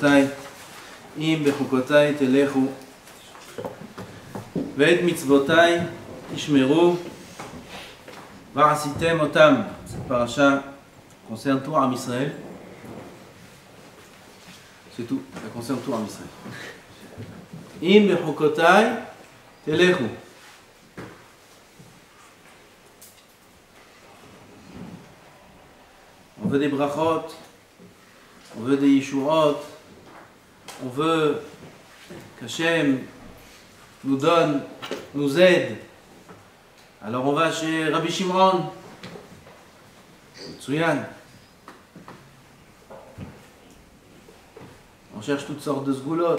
אבותיי, אם בחוקותיי תלכו, ואת מצוותיי תשמרו, ועשיתם אותם. Cette paracha concerne tout Am Israël. C'est tout, ça concerne tout Am Israël. Im bechukotai telechu. On veut des brachot, on veut des yeshuot, on veut qu'Hachem nous donne, nous aide. Alors on va chez Rabbi Shimon, Tsuyan. On cherche toutes sortes de sgoulot,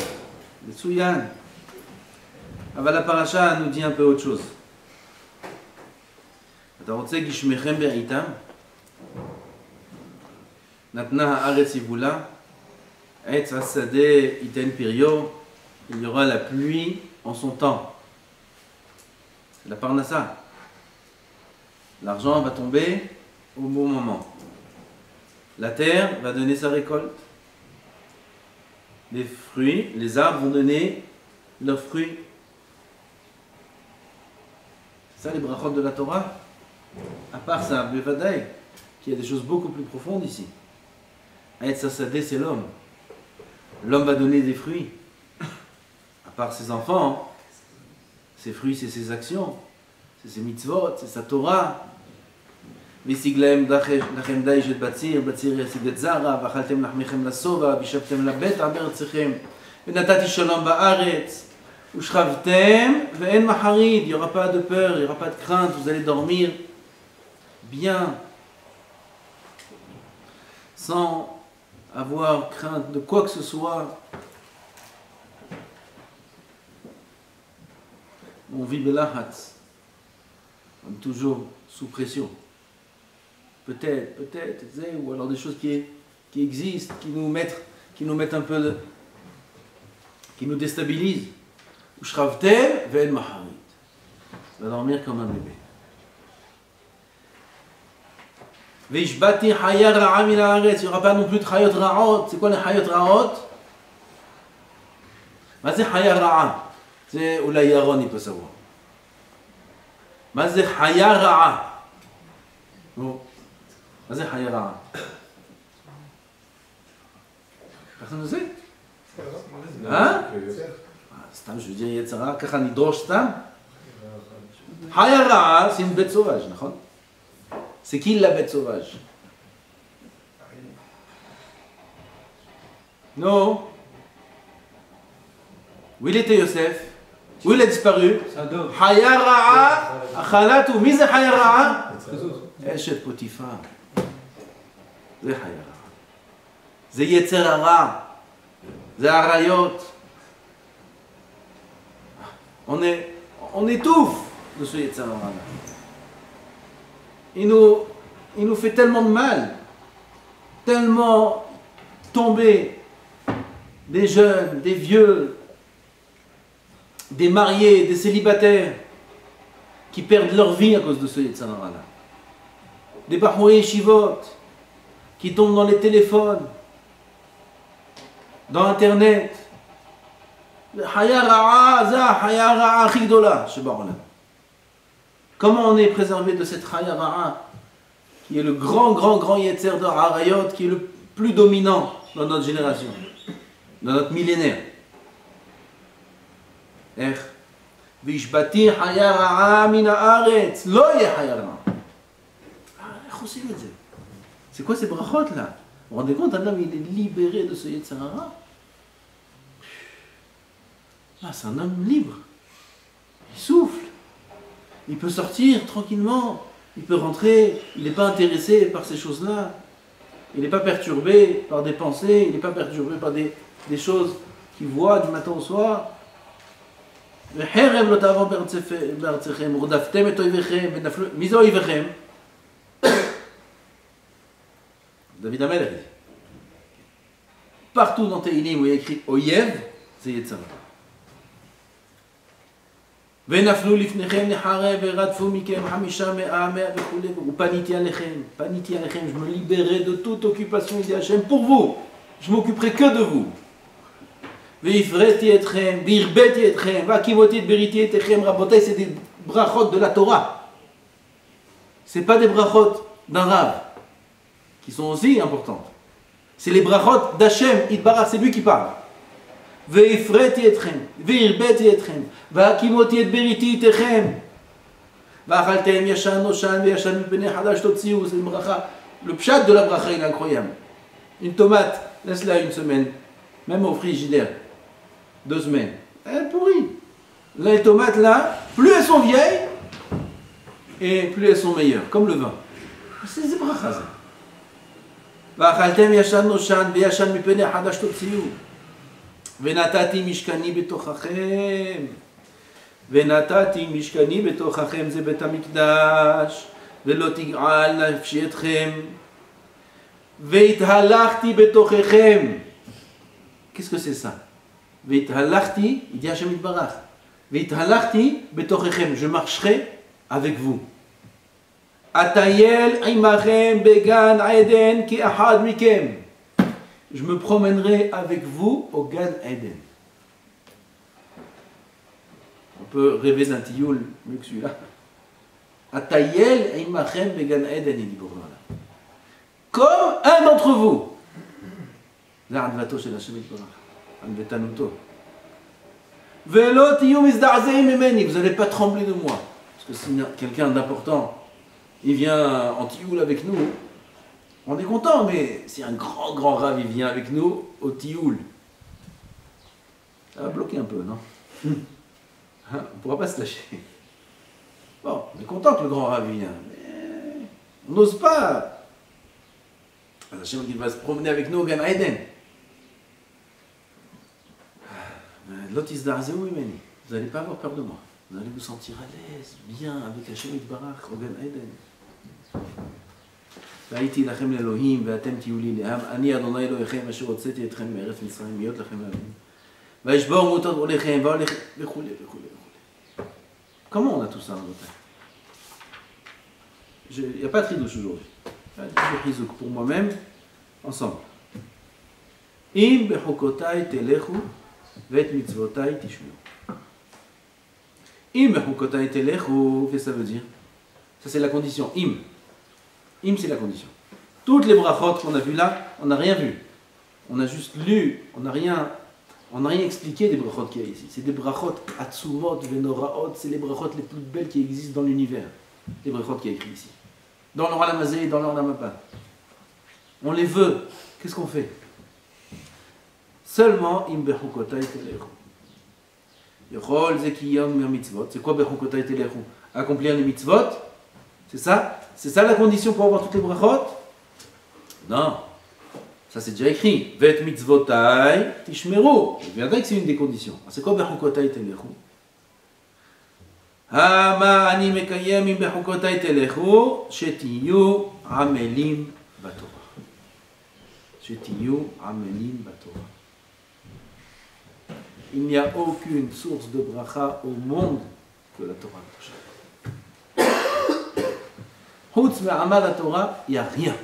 des Tsuyan. La paracha nous dit un peu autre chose. אתה רוצה גשמכם בעיתם? נתנה הארץ יבולה, עץ השדה ייתן פריו, il y aura la pluie en son temps. C'est la parnassa. L'argent va tomber au bon moment. La terre va donner sa récolte. Les fruits, les arbres vont donner leurs fruits. C'est ça les brachot de la Torah. À part ça, Bevadaï, qu'il y a des choses beaucoup plus profondes ici. Aetz Hasadeh, c'est l'homme. L'homme va donner des fruits. À part ses enfants, ses fruits, c'est ses actions, c'est ses mitzvot, c'est sa Torah. וישיג לכם דיש את בציר, בציר ישיג את זרע, ואכלתם לחמכם לשובע, וישבתם לבטע בארצכם, ונתתי שלום בארץ, ושכבתם ואין מחריד, il n'y aura pas de peur, il n'y aura pas de crainte, vous allez dormir bien, sans avoir crainte de quoi que ce soit. On vit belahatz, comme toujours sous pression. Peut-être, ou alors des choses qui existent, qui nous mettent un peu qui nous déstabilisent. Ushravtem ve'en maharit. On va dormir comme un bébé. Ve'ishbati chaya ra'a min haaretz. Il n'y aura pas non plus de chayot ra'ot. C'est quoi les chayot ra'ot? C'est chaya ra'a. C'est oulay Yaron, il peut savoir. C'est chaya ra'a. מה זה חיה רעה? ככה נעשה? סתם je veux dire יצר רע, ככה נדרוש סתם? חיה רעה, c'est une bête sauvage, נכון? C'est qui la bête sauvage? Non. Où il était Yosef? Où il a disparu? חיה רעה, אכלתו. מי זה חיה רעה? אשת פוטיפר. זה חיה רעה. זה יצר הרע. זה עריות. On étouffe de ce yetzer hara. Il nous fait tellement de mal, tellement tomber, des jeunes, des vieux, des mariés, des célibataires, qui perdent leur vie à cause de ce yetzer hara là. Des bahoué yeshivot, qui tombent dans les téléphones, dans internet. Comment on est préservé de cette chaya ra'a, qui est le grand yetzer de harayot, qui est le plus dominant dans notre génération, dans notre millénaire? Vishbati chaya ra'a min haaretz, lo yeh chaya ra'a. C'est quoi ces brachot là? Vous vous rendez compte, un homme il est libéré de ce yetzer hara. C'est un homme libre. Il souffle. Il peut sortir tranquillement. Il peut rentrer. Il n'est pas intéressé par ces choses-là. Il n'est pas perturbé par des pensées. Il n'est pas perturbé par des choses qu'il voit du matin au soir. David Amelech. Partout dans Tehillim où il y a écrit Oyev, c'est Yetzer hara. ונפלו לפניכם נחרב ורדפו מכם 500, 100 וכו' ופניתי עליכם, je me libérerai de toute occupation, il dit Hachem, pour vous, je m'occuperai que de vous. Ve'ifreti etchem, ve'irbeti etchem, ve'akimoti et beriti etchem. Rabotai, c'est des brachot de la Torah. C'est pas des brachot d'un rave, qui sont aussi importantes. C'est les brachot d'Hachem, Itbarach, c'est lui qui parle. Ve'ifreti etchem, ve'irbeti etchem, ve'akimoti et beriti etchem. Ve'achaltem yashan noshan ve'yashan mipnei hadash totziu. C'est une bracha. Le pshat de la bracha, il est incroyable. Une tomate, laisse-la une semaine, même au frigidaire, 2 semaines, elle pourrit. Là, les tomates, là, plus elles sont vieilles, et plus elles sont meilleures, comme le vin. C'est des brachas. V'achaltem yashan noshan ve'yashan mipnei hadash totziu. Ve'natati mishkani betochachem. Ve'natati mishkani betochachem, ze bet hamikdash. Ve'lo tig'al nafshi etchem. Ve'ithalachti betochechem. Qu'est-ce que c'est ça? Ve'ithalachti, il dit Hachem Yitbarach. Ve'ithalachti betochechem. Je marcherai avec vous. Atayel imachem began Eden ki ahad mikem. Je me promènerai avec vous au Gan Eden. On peut rêver d'un tioul mieux que celui-là. Atayel imachem began Eden, il dit pour moi là. Comme un d'entre vous. Là, Advato shel Hashem Yitbarach. Advetanuto. Velo tiyu mizda'zeim mimeni. Vous n'allez pas trembler de moi. Parce que si quelqu'un d'important, il vient en tioul avec nous, on est content, mais si un grand rave il vient avec nous au tioul, ça va bloquer un peu, non? On ne pourra pas se lâcher. Bon, on est content que le grand rave vient, mais on n'ose pas. Hachem qui va se promener avec nous au Gan Eden. L'autre vous n'allez pas avoir peur de moi. Vous allez vous sentir à l'aise, bien avec Hachem Yitbarach au Gan Eden. והייתי לכם לאלוהים ואתם תהיו לי לעם, אני אדוני אלוהיכם אשר הוצאתי אתכם מארץ מצרים להיות לכם לאלוהים. וישבור מוטות עוליכם והולך וכולי וכולי וכולי. Comment on a tout ça dans notre tête? Il n'y a pas de tridouche aujourd'hui. Il y a du chizouk pour moi-même, ensemble. Im bechukotai telechu vet mitzvotai tishmeu. Im bechukotai telechu, qu'est-ce que ça veut dire? Ça c'est la condition. Im. Im, c'est la condition. Toutes les brachot qu'on a vues là, on n'a rien vu. On a juste lu, on n'a rien expliqué des brachot qu'il y a ici. C'est des brachot atsumot, venoraot, c'est les brachot les plus belles qui existent dans l'univers. Les brachot qu'il y a écrit ici. Dans l'Or Lamazé et dans l'Or Lamapa. On les veut. Qu'est-ce qu'on fait? Seulement, im bechukotai telechu. Yochol zekiyom mitzvot. C'est quoi bechukotai telechu? Accomplir les mitzvot. C'est ça? C'est ça la condition pour avoir toutes les brachot? Non. Ça c'est déjà écrit. Vet mitzvotai tishmeru. Je viendrai que c'est une des conditions. C'est quoi bechukotai telechu? Hama ani mekayem im bechukotai telechu shetiyu amelim batorah. Shetiyu amelim batorah. Il n'y a aucune source de bracha au monde que la Torah. Chutz me'amal la Torah, il n'y a rien.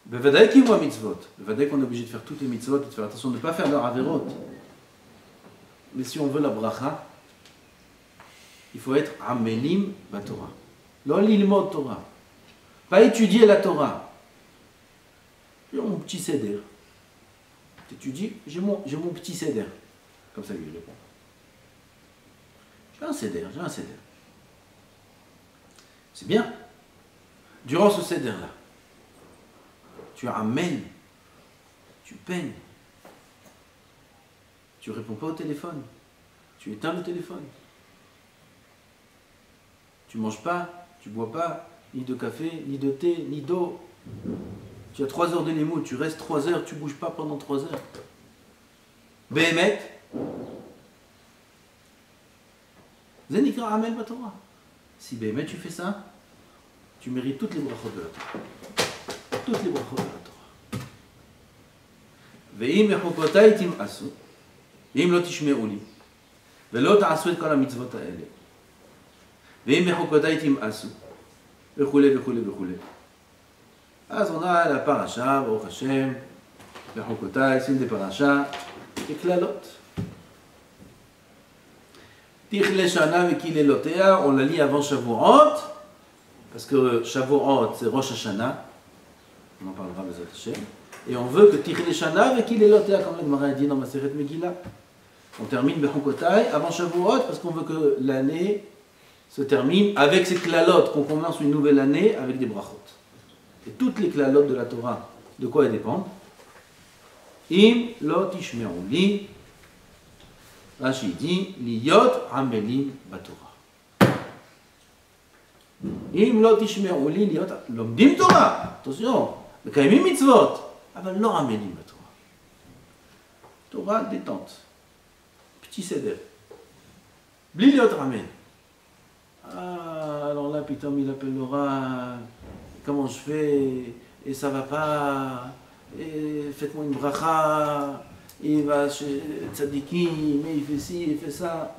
Bevadaï ki wa mitzvot. Bevadaï qu'on est obligé de faire toutes les mitzvot et de faire attention de ne pas faire leur averot. Mais si on veut la bracha, il faut être amelim ba Torah. Lo lilmod Torah. Pas étudier la Torah. J'ai mon petit seder. T'étudies, j'ai mon petit seder. Comme ça lui répond. J'ai un seder. C'est bien. Durant ce seder-là, tu amènes, tu peignes, tu réponds pas au téléphone, tu éteins le téléphone, tu manges pas, tu bois pas, ni de café, ni de thé, ni d'eau. Tu as 3 heures de limoud, tu restes 3 heures, tu bouges pas pendant 3 heures. Béhémet, Zenikra Amel Batora. Si Béhémet tu fais ça, tu mérites toutes les brachot de la Torah. Toutes les brachot de la Torah. Ve'im mechukotai tim'asu, ve'im lo tishme'u li, ve'lo ta'asu et kol hamitzvot ha'ele. Ve'im mechukotai tim'asu, וכולי וכולי וכולי. אז עונה על הפרשה, ברוך השם, Bechokotai, c'est une des parachas, et Klalot. Tichle Shana Vekilelotea, on la lit avant Shavuot, parce que Shavuot c'est Rosh Hashanah, on en parlera Bezat Hashem, et on veut que Tichle Shana Vekilelotea, comme la Gemara a dit dans Maseret Megillah. On termine Bechokotai avant Shavuot, parce qu'on veut que l'année se termine avec ces Klalot, qu'on commence une nouvelle année avec des brachot. Et toutes les Klalot de la Torah, de quoi elles dépendent? Im lo tishme'u li, Rashi dit, liyot amelim batorah. Im lo tishme'u li, liyot lomdim Torah. Attention, מקיימים מצוות, אבל לא עמלים בתורה. Torah détente. Petit seder. בלי להיות עמל. Alors là, putain, il appelle l'oral. Comment je fais? Et ça va pas. Et faites-moi une bracha. Il va chez Tzadiki, mais il fait ci, il fait ça.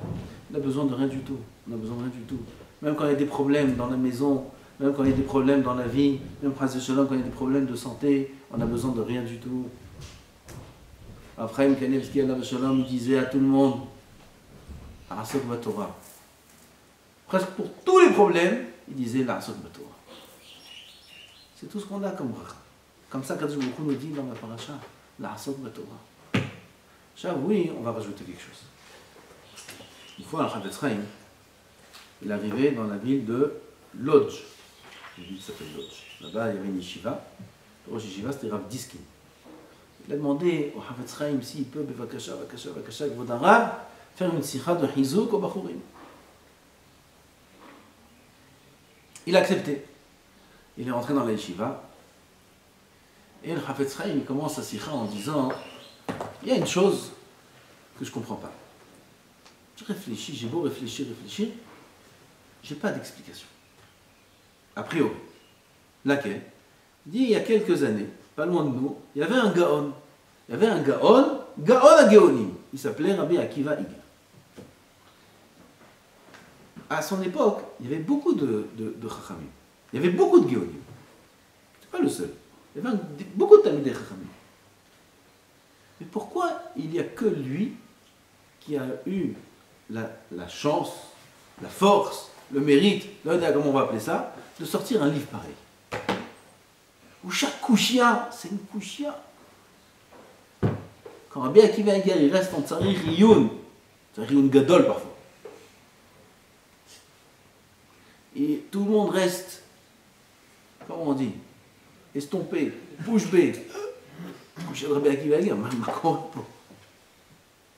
Il a besoin de rien du tout. On a besoin de rien du tout. Même quand il y a des problèmes dans la maison, même quand il y a des problèmes dans la vie, même quand il y a des problèmes de santé, on a besoin de rien du tout. Après, Kanevski il disait à tout le monde, Arasok Batorah. Presque pour tous les problèmes, il disait l'Arasok Batorah. C'est tout ce qu'on a comme bracha. Comme ça, Kadosh Baruch Hu nous dit dans la paracha, l'Arasok Batorah. Ça, oui, on va rajouter quelque chose. Une fois, Al-Chavetz Chaim, il est arrivé dans la ville de Lodz. Une ville qui s'appelle Lodz. Là-bas, il y avait une yeshiva. Le Rosh Yeshiva, c'était Rav Diskin. Il a demandé au Chavetz Chaim s'il peut, Bevakasha, Vakasha, Vakasha, Kvod Harav, faire une sikha de Hizouk au Bachurim. Il a accepté. Il est rentré dans la yeshiva. Et le Chavetz Chaim, il commence sa sikha en disant, il y a une chose que je ne comprends pas. Je réfléchis, j'ai beau réfléchir, j'ai pas d'explication. A priori. Laquelle? Il dit, il y a quelques années, pas loin de nous, il y avait un Gaon. Il y avait un Gaon à Géonim. Il s'appelait Rabbi Akiva Iger. À son époque, il y avait beaucoup de Chachamim. Il y avait beaucoup de Géonim. C'est pas le seul. Il y avait beaucoup de Talmidei Chachamim. Mais pourquoi il n'y a que lui qui a eu la chance, la force, le mérite, comment on va appeler ça, de sortir un livre pareil? Où chaque kouchia, c'est une kouchia. Quand Rabbi Akiva Iger, il reste en tsari riyun gadol parfois. Et tout le monde reste, comment on dit, estompé, bouche bée. Kouchia de Rabbi Akiva Iger,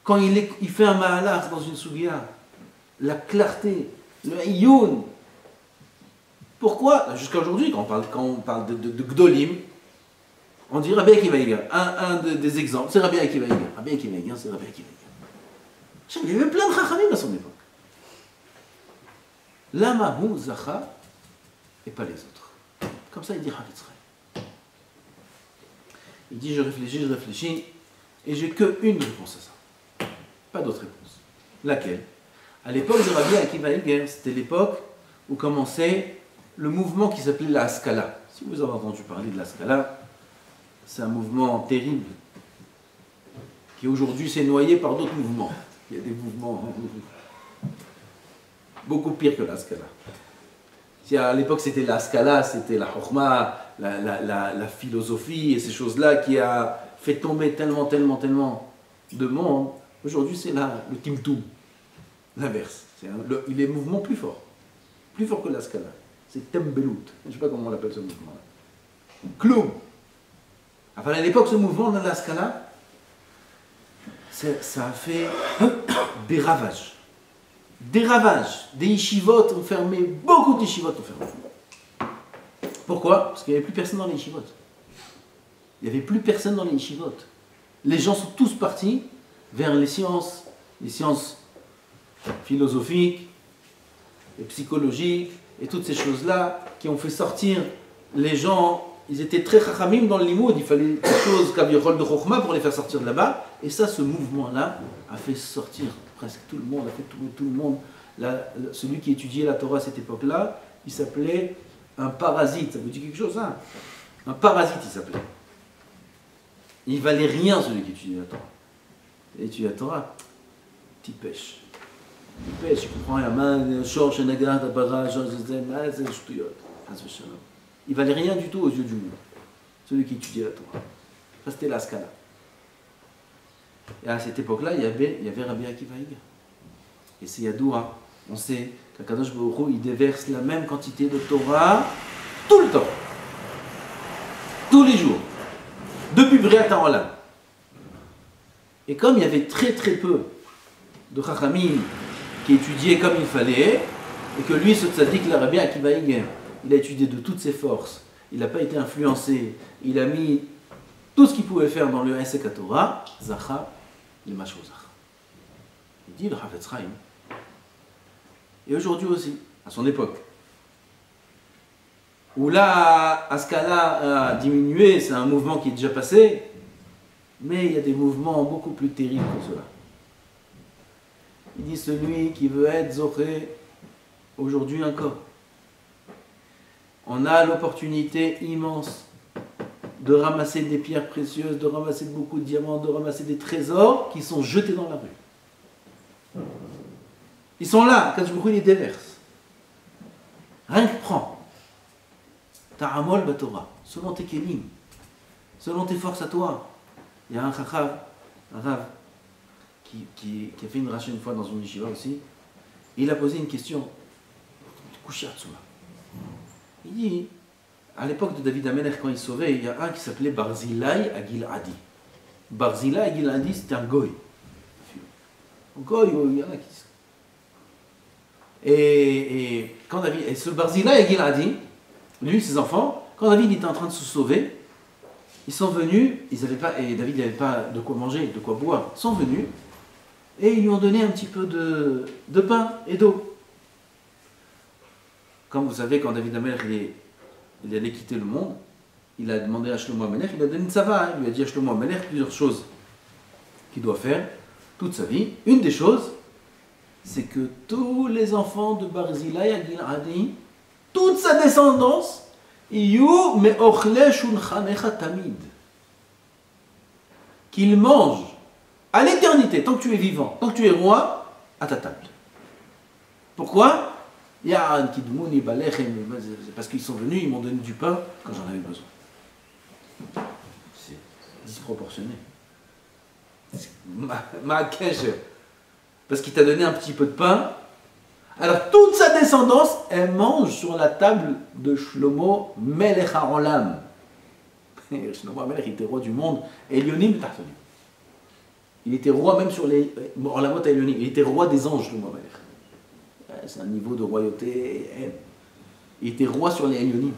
quand il fait un mahalach dans une sougia, la clarté, le iyun. Pourquoi? Jusqu'à aujourd'hui, quand on parle de Gdolim, on dit Rabbi Akiva Iger. Un des exemples, c'est Rabbi Akiva Iger. Rabbi Akiva Iger, c'est Rabbi Akiva Iger. Il y avait plein de chachamim à son époque. Lama hu zacha et pas les autres. Comme ça, il dit Chavetz Chaim. Il dit je réfléchis, et j'ai qu'une réponse à ça. Pas d'autre réponse. Laquelle? À l'époque de Rabbi Akiva Iger, c'était l'époque où commençait le mouvement qui s'appelait la Haskala. Si vous avez entendu parler de la Haskala, c'est un mouvement terrible qui aujourd'hui s'est noyé par d'autres mouvements. Il y a des mouvements beaucoup pires que la Haskala. Si à l'époque c'était la Haskala, c'était la Chokhma, la philosophie et ces choses-là qui a fait tomber tellement de monde, aujourd'hui c'est le Timtum, l'inverse. Il est un mouvement plus fort que la Haskala. C'est Tembelut. Je ne sais pas comment on appelle ce mouvement-là. Kloum. Enfin, à l'époque, ce mouvement de la Haskala, ça a fait des ravages. Des ravages. Des yeshivot ont fermé. Beaucoup de yeshivot ont fermé. Pourquoi? Parce qu'il n'y avait plus personne dans les yeshivot. Il n'y avait plus personne dans les yeshivot. Les gens sont tous partis vers les sciences philosophiques, et psychologiques, et toutes ces choses-là qui ont fait sortir les gens. Ils étaient très chachamim dans le limoud, il fallait des choses kavichol de chokhma pour les faire sortir de là-bas. Et ça, ce mouvement-là a fait sortir presque tout le monde, a fait tout le monde. Celui qui étudiait la Torah à cette époque-là, il s'appelait un parasite. Ça vous dit quelque chose, hein? Un parasite, il s'appelait. Il valait rien celui qui étudie la Torah. Et étudie la Torah, tu pêches. Tu pêches, tu comprends la main, Shor, Shenagar, Tabara, Shor, c'est Shtuyot. Il valait rien du tout aux yeux du monde. Celui qui étudiait la Torah. Ça c'était la Skala. Et à cette époque-là, il y avait Rabbi Akiva Eiger. Et c'est Yadoura. On sait qu'Akadosh Baruch Hu, il déverse la même quantité de Torah tout le temps. Tous les jours. Depuis Briat Ha'olam. Et comme il y avait très très peu de Chachamim qui étudiaient comme il fallait, et que lui, ce tzaddik, le Rabbi Akiva Eiger, il a étudié de toutes ses forces, il n'a pas été influencé, il a mis tout ce qu'il pouvait faire dans le Hesek HaTorah, Zacha, le Mashro Zacha. Il dit le Havetz Chaim. Et aujourd'hui aussi, à son époque, où là, Askala a diminué, c'est un mouvement qui est déjà passé, mais il y a des mouvements beaucoup plus terribles que cela. Il dit celui qui veut être Zoché, aujourd'hui encore. On a l'opportunité immense de ramasser des pierres précieuses, de ramasser beaucoup de diamants, de ramasser des trésors qui sont jetés dans la rue. Ils sont là, quand je me les déverse. Rien que prends. Ta'amol Batora, selon tes kelim, selon tes forces à toi. Il y a un Rav qui a fait une rachat une fois dans une yeshiva aussi. Il a posé une question. Il dit, à l'époque de David Amelech, quand il sauvait, il y a un qui s'appelait Barzilai à Giladi. Barzilai à Giladi, c'était un goy. Un goy, il y en a qui... Et quand David, et ce Barzilai à Giladi, lui, ses enfants, quand David était en train de se sauver, ils sont venus, ils avaient pas, et David n'avait pas de quoi manger, de quoi boire, ils sont venus, et ils lui ont donné un petit peu de pain et d'eau. Comme vous savez, quand David Amelech il allait quitter le monde, il a demandé à Shlomo Amelech, il a donné une tzava, il lui a dit à Shlomo Amelech plusieurs choses qu'il doit faire toute sa vie. Une des choses, c'est que tous les enfants de Barzilai à Giladi, toute sa descendance, qu'il mange à l'éternité, tant que tu es vivant, tant que tu es roi, à ta table. Pourquoi? Parce qu'ils sont venus, ils m'ont donné du pain quand j'en avais besoin. C'est disproportionné. Parce qu'il t'a donné un petit peu de pain. Alors toute sa descendance, elle mange sur la table de Shlomo Melech HaOlam. Shlomo Melech, il était roi du monde. Elyonim Tartonim. Il était roi même sur les Olamot Elyonim. Il était roi des anges, Shlomo Melech. C'est un niveau de royauté. Il était roi sur les Elyonim.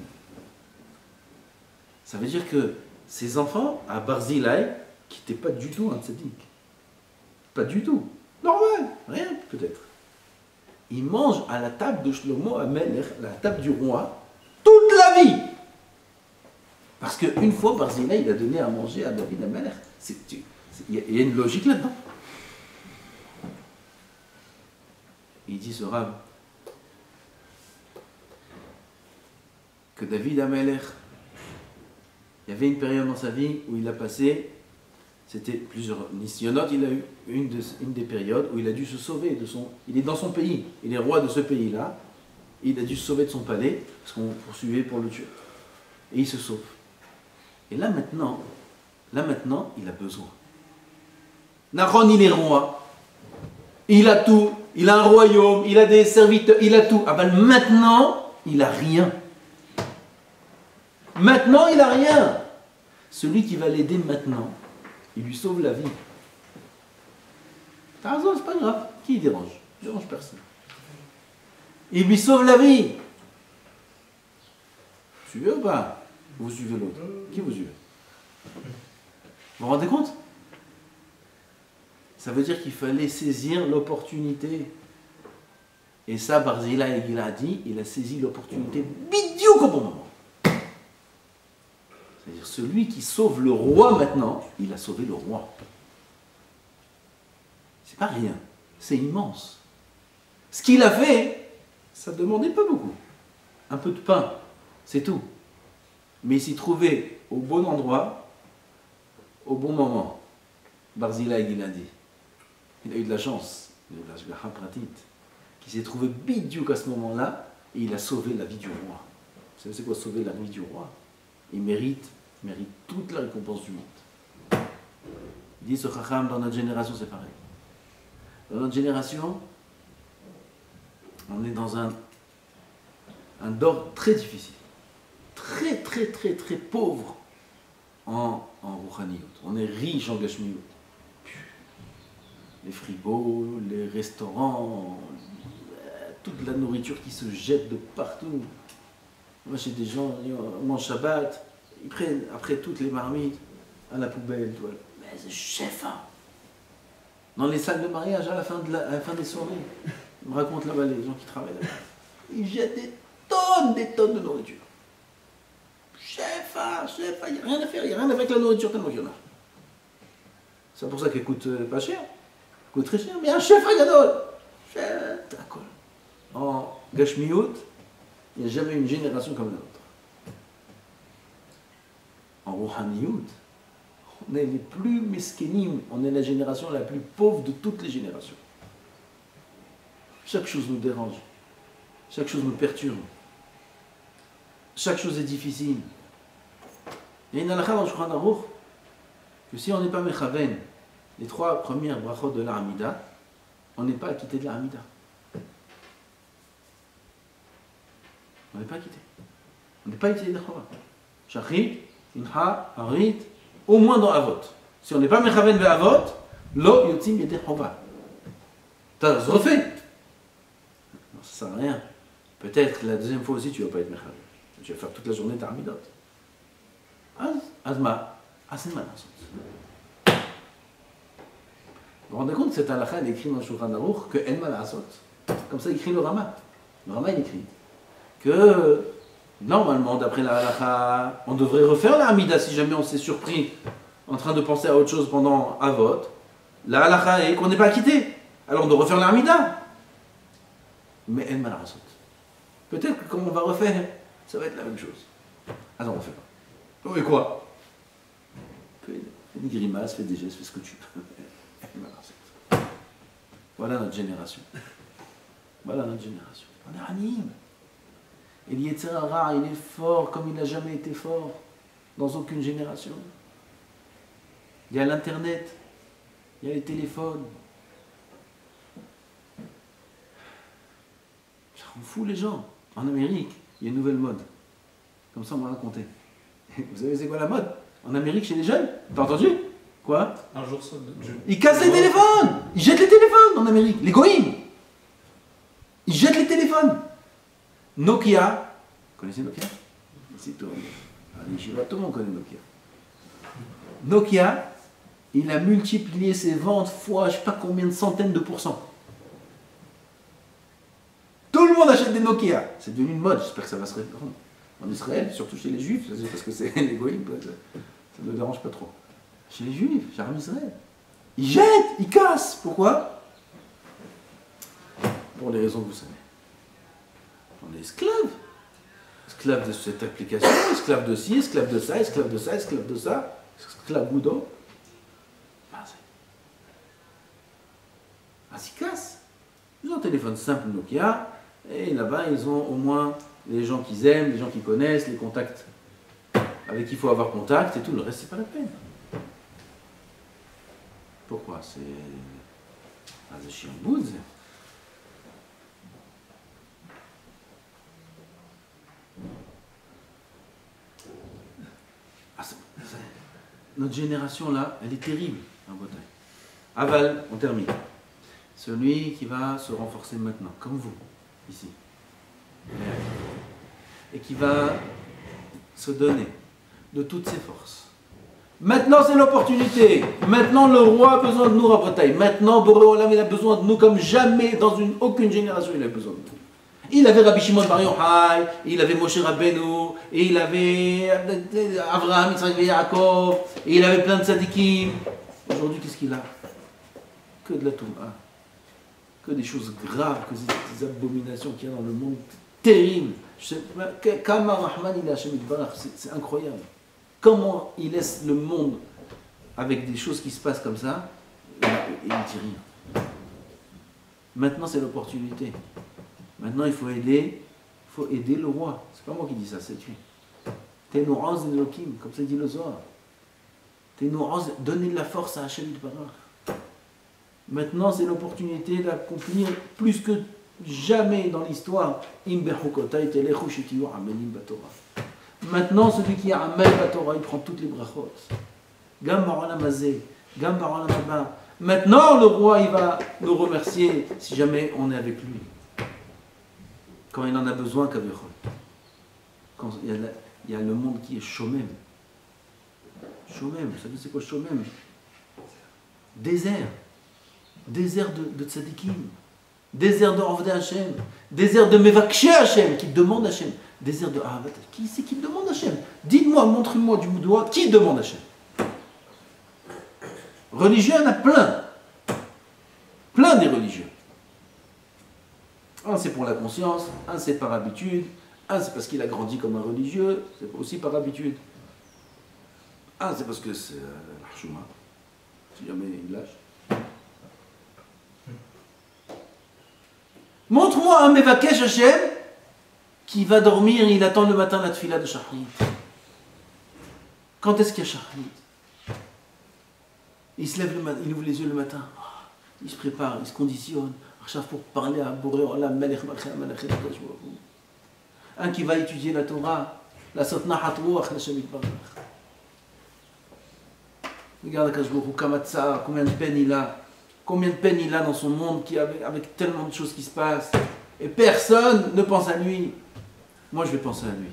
Ça veut dire que ses enfants, à Barzilai, qui n'étaient pas du tout un tzaddik. Pas du tout. Normal. Rien, peut-être. Il mange à la table de Shlomo Amelech, la table du roi, toute la vie. Parce qu'une fois, Barzilai, il a donné à manger à David Amelech. Il y a une logique là-dedans. Il dit ce Rav que David Amelech, il y avait une période dans sa vie où il a passé, c'était plusieurs nisyonotes, il a eu une des périodes où il a dû se sauver de son... Il est dans son pays, il est roi de ce pays-là, il a dû se sauver de son palais, parce qu'on poursuivait pour le tuer. Et il se sauve. Et là maintenant, il a besoin. Naron, il est roi, il a tout, il a un royaume, il a des serviteurs, il a tout. Ah ben maintenant, il a rien. Maintenant, il a rien. Celui qui va l'aider maintenant, il lui sauve la vie. T'as raison, c'est pas grave. Qui il dérange? Il dérange personne. Il lui sauve la vie. Vous suivez ou pas? Vous suivez l'autre? Qui vous suivez? Vous vous rendez compte? Ça veut dire qu'il fallait saisir l'opportunité. Et ça, Barzilai il a dit, il a saisi l'opportunité bidiouk au bon moment. C'est-à-dire celui qui sauve le roi maintenant, il a sauvé le roi. C'est pas rien, c'est immense. Ce qu'il a fait, ça ne demandait pas beaucoup. Un peu de pain, c'est tout. Mais il s'y trouvait au bon endroit, au bon moment. Barzilai, il a dit. Il a eu de la chance, de la Shgacha Pratit, qui s'est trouvé bidiouk à ce moment-là, et il a sauvé la vie du roi. Vous savez c'est quoi sauver la vie du roi? Il mérite toute la récompense du monde. Il dit ce Chacham, dans notre génération, c'est pareil. Dans notre génération, on est dans un dor très difficile, très pauvre en Rouhaniyut. On est riche en Gashmiyut. Les frigos, les restaurants, toute la nourriture qui se jette de partout. Moi, j'ai des gens, on mange Shabbat, ils prennent après toutes les marmites à la poubelle. Mais c'est chef, hein. Dans les salles de mariage, à la fin des soirées, ils me racontent là-bas les gens qui travaillent là-bas. Ils jettent des tonnes de nourriture. Chef, il n'y a rien à faire, il n'y a rien à faire avec la nourriture tellement qu'il y en a. C'est pour ça qu'elle coûte pas cher. Elle coûte très cher, mais un chef à gadol. Chef, d'accord. En Gashmiyut, il n'y a jamais une génération comme la nôtre. En Rouhaniyut, on est les plus meskenim, on est la génération la plus pauvre de toutes les générations. Chaque chose nous dérange, chaque chose nous perturbe, chaque chose est difficile. Il y a une halakha dans le Shulchan Aruch que si on n'est pas mechaven, les 3 premières brachot de l'Amida, on n'est pas acquitté de l'Amida. On n'est pas acquitté. On n'est pas acquitté de l'Amida. Shachrit, Inha, Harit, au moins dans Avot. Si on n'est pas mechaven ve Avot, lo yotzim yedei chova. Ça se refait. Non, ça ne sert à rien. Peut-être la deuxième fois aussi tu ne vas pas être mechaven. Tu vas faire toute la journée ta Amidot. Azma, c'est mal. Vous vous rendez compte que cette halakha elle est écrite dans le Shulchan Aruch que El Malasot. Comme ça écrit le Rama. Le Rama il écrit que normalement d'après la halakha on devrait refaire la Hamida si jamais on s'est surpris en train de penser à autre chose pendant Avot. La halakha est qu'on n'est pas acquitté. Alors on doit refaire la Hamida. Mais El Malasot. Peut-être que comme on va refaire, ça va être la même chose. Ah non on refait pas. Oh et quoi? Fais des grimaces, fais des gestes, fais ce que tu peux. Voilà notre génération. Voilà notre génération. On est anime. Et l'Yetzer Hara, il est fort comme il n'a jamais été fort dans aucune génération. Il y a l'internet, il y a les téléphones. Ça rend fou les gens. En Amérique, il y a une nouvelle mode. Comme ça on m'a raconté. Vous savez c'est quoi la mode? En Amérique chez les jeunes? T'as entendu? Quoi? Un jour, ils cassent les téléphones! Ils jettent les téléphones en Amérique, les goïms! Ils jettent les téléphones! Nokia, vous connaissez Nokia? Ici, tout le monde connaît Nokia. Nokia, il a multiplié ses ventes fois je ne sais pas combien de centaines de pourcents. Tout le monde achète des Nokia. C'est devenu une mode, j'espère que ça va se répandre. En Israël, surtout chez les Juifs, parce que c'est les goïms, ça ne me dérange pas trop. Chez les Juifs, chez Israël. Ils jettent, ils cassent. Pourquoi? Pour les raisons que vous savez. On est esclaves. Esclaves de cette application, esclaves de ci, esclaves de ça, esclaves de ça, esclaves de ça, esclaves bouddha. Ils cassent. Ils ont un téléphone simple Nokia, et là-bas, ils ont au moins les gens qu'ils aiment, les gens qu'ils connaissent, les contacts avec qui il faut avoir contact, et tout le reste, c'est pas la peine. Pourquoi? C'est un chien boud. Notre génération là, elle est terrible en Bretagne. Aval, on termine. Celui qui va se renforcer maintenant, comme vous, ici. Et qui va se donner de toutes ses forces. Maintenant, c'est l'opportunité. Maintenant, le roi a besoin de nous, Rabotai. Maintenant, Boré Olam, il a besoin de nous comme jamais, dans aucune génération, il a besoin de nous. Il avait Rabbi Shimon Bar Yochai, il avait Moshe Rabbeinu, et il avait Avraham, Yitzhak et Yaakov, et il avait plein de tzadikim. Aujourd'hui, qu'est-ce qu'il a? Que de la touma, que des choses graves, que des abominations qu'il y a dans le monde terrible. Kama Rahman il a Hashem Yitbarach, c'est incroyable. Comment il laisse le monde avec des choses qui se passent comme ça, et il ne dit rien. Maintenant, c'est l'opportunité. Maintenant, il faut aider le roi. C'est pas moi qui dis ça, c'est lui. Ténourance d'Elohim, comme ça dit le Zohar. Ténourance, donner de la force à Hachem Yitbarach. Maintenant, c'est l'opportunité d'accomplir plus que jamais dans l'histoire. Maintenant, celui qui a Amel Batorah, il prend toutes les brachot. Gam Barolam Hazeh, Gam Barolam Haba. Maintenant, le roi, il va nous remercier si jamais on est avec lui. Quand il en a besoin, Kavechol. Quand il y a le monde qui est Shomem. Shomem, vous savez c'est quoi Shomem? Désert. Désert de tzadikim. Désert de Orvdei Hashem. Désert de Mevakshe Hashem, qui demande Hashem. Désert de Ahavat. Qui c'est qui demande Hashem? Dites-moi, montrez-moi du doigt, qui demande Hashem? Religieux, il y en a plein. Plein des religieux. Un, c'est pour la conscience. Un, c'est par habitude. Un, c'est parce qu'il a grandi comme un religieux. C'est aussi par habitude. Un, c'est parce que c'est l'Archouma. Si jamais il lâche. Montre-moi un Mevakesh Hashem qui va dormir et il attend le matin la tfila de Shachrit. Quand est-ce qu'il y a Shachrit? Il se lève le matin, il ouvre les yeux le matin, il se prépare, il se conditionne, pour parler à Boré Olam, Melech Malchei Malachim. Un qui va étudier la Torah, la Sotna Hatruach, la Shem Yitbarach. Regarde Akash Baruch Hu, Kamatsa, combien de peine il a. Combien de peine il a dans son monde avec tellement de choses qui se passent. Et personne ne pense à lui. Moi, je vais penser à lui.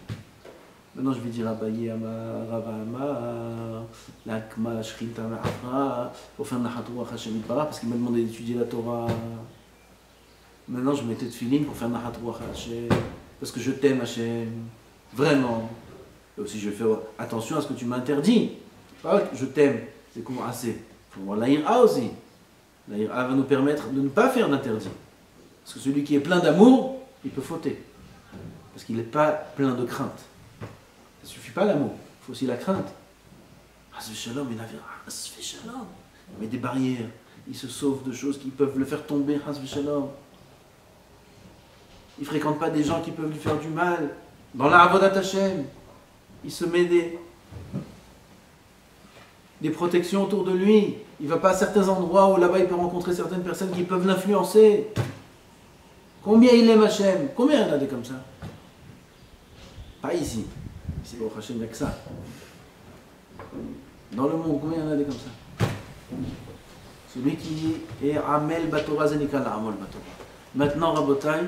Maintenant, je vais dire Abaye Amar, Rava Amar, Lakma, Shrinta Ma'afra, pour faire Nahatouach Hashem Yitbarach, parce qu'il m'a demandé d'étudier la Torah. Maintenant, je mettais de filim pour faire Nahatouach Hashem, parce que je t'aime Hashem. Vraiment. Et aussi, je vais faire attention à ce que tu m'as interdit. Pas que je t'aime, c'est comment assez. Il faut voir la ira aussi. La ira va nous permettre de ne pas faire d'interdit. Parce que celui qui est plein d'amour, il peut fauter. Parce qu'il n'est pas plein de crainte. Ça ne suffit pas l'amour, il faut aussi la crainte. Hasve Shalom, il met des barrières, il se sauve de choses qui peuvent le faire tomber. Hasve Shalom. Il ne fréquente pas des gens qui peuvent lui faire du mal. Dans la Avodat Hashem, il se met des protections autour de lui. Il ne va pas à certains endroits où là-bas il peut rencontrer certaines personnes qui peuvent l'influencer. Combien il aime Hashem? Combien il y en a des comme ça? Pas ici. Ici, au Hashem, il n'y a que ça. Dans le monde, combien il y en a des comme ça? Celui qui est Amel Batorah Zenikal Amol Batorah. Maintenant, Rabotai,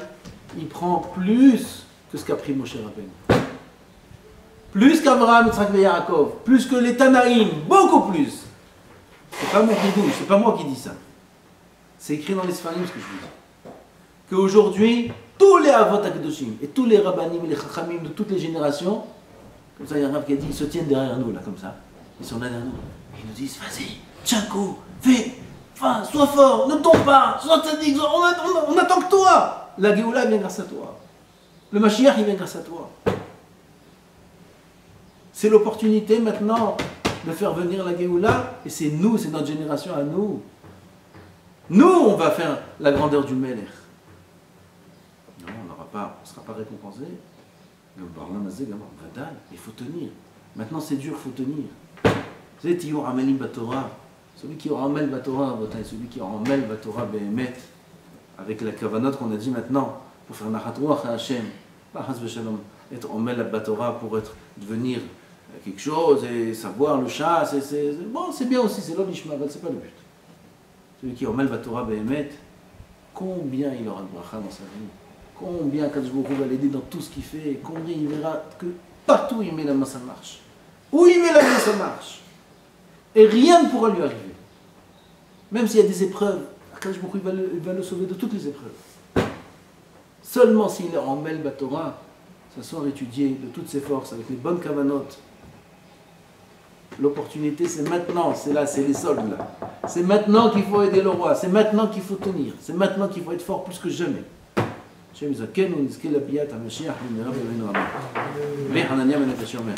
il prend plus que ce qu'a pris Moshe Rabbeinu. Plus qu'Abraham, Yitzhak et Yaakov. Plus que les Tanaïm. Beaucoup plus. C'est pas mon bidou, c'est pas moi qui dis ça. C'est écrit dans les Sfarim ce que je vous dis. Qu'aujourd'hui, tous les Avot HaKadoshim et tous les Rabbanim et les Chachamim de toutes les générations, comme ça il y a un Rav qui a dit, ils se tiennent derrière nous là, comme ça. Ils sont là derrière nous. Et ils nous disent, vas-y, tiens coup, fais, enfin, sois fort, ne tombe pas, sois tzaddik, on attend que toi. La Géoula vient grâce à toi. Le Mashiach il vient grâce à toi. C'est l'opportunité maintenant de faire venir la Géoula, et c'est nous, c'est notre génération à nous. Nous, on va faire la grandeur du Melech. Non, on ne sera pas récompensé. Il faut tenir. Maintenant, c'est dur, il faut tenir. C'est Tiyor Amelim Batorah. Celui qui aura Amel Batorah, celui qui aura Amel Batorah Behemet, avec la kavanot qu'on a dit maintenant, pour faire Nachatouach à Hashem, pas Hasbe Shalom, être Amel Batorah pour devenir quelque chose et savoir le chat, bon, c'est bien aussi, c'est l'olishma, c'est pas le but. Celui qui Amel Batorah Behemet, combien il aura de bracha dans sa vie, combien Kadosh Baruch Hu va l'aider dans tout ce qu'il fait, combien il verra que partout où il met la main ça marche. Où il met la main ça marche. Et rien ne pourra lui arriver. Même s'il y a des épreuves, Kadosh Baruch Hu il va le sauver de toutes les épreuves. Seulement s'il est en Mel Batorah, s'asseoir étudier de toutes ses forces avec les bonnes kavanotes. L'opportunité c'est maintenant, c'est là, c'est les soldes là. C'est maintenant qu'il faut aider le roi, c'est maintenant qu'il faut tenir, c'est maintenant qu'il faut être fort plus que jamais. Hashem Yizakenu, Nizke la Biyat HaMashiach, B'mehera b'Yameinu Amen.